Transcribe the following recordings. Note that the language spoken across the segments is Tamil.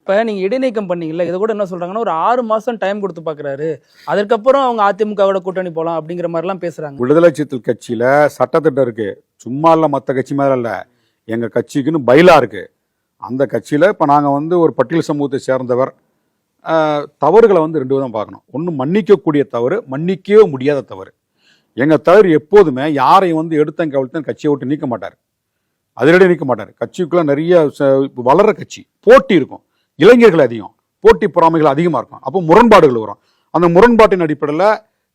இப்ப நீங்க இடைநீக்கம் பண்ணீங்கல்ல, இதை கூட என்ன சொல்றாங்கன்னா ஒரு 6 மாசம் டைம் கொடுத்து பாக்குறாரு, அதற்கப்புறம் அவங்க அதிமுகவோட கூட்டணி போலாம் அப்படிங்கிற மாதிரி எல்லாம் பேசுறாங்க. விடுதலை சிறுத்தைகள் கட்சியில சட்டத்திட்டம் இருக்கு, சும்மா இல்ல, மற்ற கட்சி மேல இல்ல, எங்க கட்சிக்குன்னு பைலா இருக்கு. அந்த கட்சியில இப்ப நாங்க ஒரு பட்டியல் சமூகத்தை சேர்ந்தவர், தவறுகளை ரெண்டு விதம் பார்க்கணும். ஒன்று மன்னிக்கக்கூடிய தவறு, மன்னிக்கவே முடியாத தவறு. எங்க தவறு எப்போதுமே யாரையும் எடுத்தன் கவிழ்த்தன் கட்சியை விட்டு நீக்க மாட்டார், அதிரடியாக நீக்க மாட்டார். கட்சிக்குள்ள நிறைய வளர்ற கட்சி, போட்டி இருக்கும், இளைஞர்கள் அதிகம், போட்டி பொறாமைகள் அதிகமாக இருக்கும். அப்போ முரண்பாடுகள் வரும். அந்த முரண்பாட்டின் அடிப்படையில்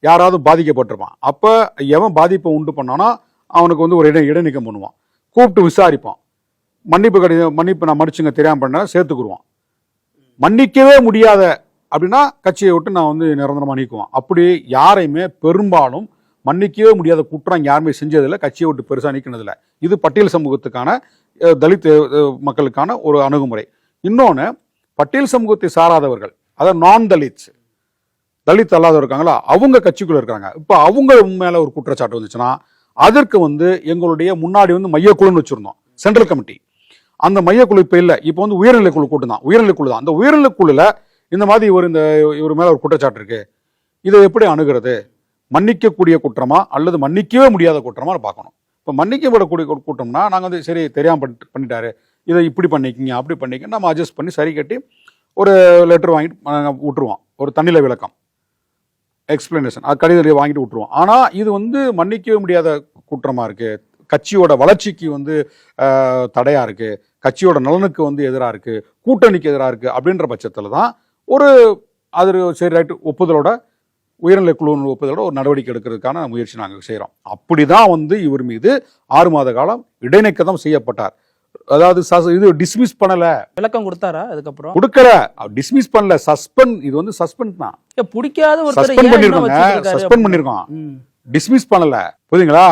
யாராவது பாதிக்கப்பட்டிருப்பான். அப்போ எவன் பாதிப்பை உண்டு பண்ணானோ அவனுக்கு ஒரு இடைநீக்கம் பண்ணுவான், கூப்பிட்டு விசாரிப்பான். மன்னிப்பு நான் மன்னிச்சுங்க, தெரியாம பண்ண சேர்த்துக்குருவான். மன்னிக்கவே முடியாத அப்படின்னா கட்சியை விட்டு நான் நிரந்தரமாக நீக்குவான். அப்படி யாரையுமே பெரும்பாலும் மன்னிக்கவே முடியாத குற்றம் யாருமே செஞ்சதில்லை, கட்சியை விட்டு பெருசாக நீக்கினதில்லை. இது பட்டியல் சமூகத்துக்கான தலித் மக்களுக்கான ஒரு அணுகுமுறை. இன்னொன்று, பட்டியல் சமூகத்தை சாராதவர்கள், அதாவது நான் தலித் தலித் அல்லாதவர் இருக்காங்களா, அவங்க கட்சிக்குள்ள இருக்காங்க. இப்போ அவங்க மேல ஒரு குற்றச்சாட்டு வந்துச்சுன்னா அதற்கு எங்களுடைய முன்னாடி மையக்குழுன்னு வச்சிருந்தோம், சென்ட்ரல் கமிட்டி. அந்த மையக்குழு இப்போ இல்லை, இப்போ உயர்நிலைக்குழு கூட்டம் தான், உயர்நிலைக்குழு தான். அந்த உயர்நிலைக்குழுல இந்த மாதிரி இவர் மேல ஒரு குற்றச்சாட்டு இருக்கு, இதை எப்படி அணுகிறது? மன்னிக்கக்கூடிய குற்றமா அல்லது மன்னிக்கவே முடியாத குற்றமா பார்க்கணும். இப்போ மன்னிக்கப்படக்கூடிய குற்றம்னா நாங்கள் சரி தெரியாம பண்ணிட்டாரு, இதை இப்படி பண்ணிக்கிங்க அப்படி பண்ணிக்க, நம்ம அட்ஜஸ்ட் பண்ணி சரி கட்டி ஒரு லெட்டர் வாங்கிட்டு விட்டுருவோம், ஒரு தண்ணில விளக்கம் எக்ஸ்பிளனேஷன் கடிதத்தை வாங்கிட்டு விட்டுருவோம். ஆனால் இது மன்னிக்கவே முடியாத குற்றமா இருக்கு, கட்சியோட வளர்ச்சிக்கு தடையா இருக்கு, கட்சியோட நலனுக்கு எதிராக இருக்கு, கூட்டணிக்கு எதிராக இருக்கு அப்படின்ற பட்சத்தில் தான் அது சரி ரைட்டு ஒப்புதலோட உயர்நிலை குழு ஒப்புதலோட ஒரு நடவடிக்கை எடுக்கிறதுக்கான முயற்சி நாங்கள் செய்கிறோம். அப்படிதான் இவர் மீது 6 மாத காலம் இடைநீக்கம் செய்யப்பட்டார். அதாவது இது டிஸ்மிஸ் பண்ணல, விளக்கம் கொடுத்தாரா? அதுக்கப்புறம் கொடுக்கற, டிஸ்மிஸ் பண்ணல, சஸ்பெண்ட். இது சஸ்பெண்ட் தான், பிடிக்காத ஒரு சஸ்பெண்ட் பண்ணிருக்கோம், டிஸ்மிஸ் பண்ணல. புரியுதுங்களா?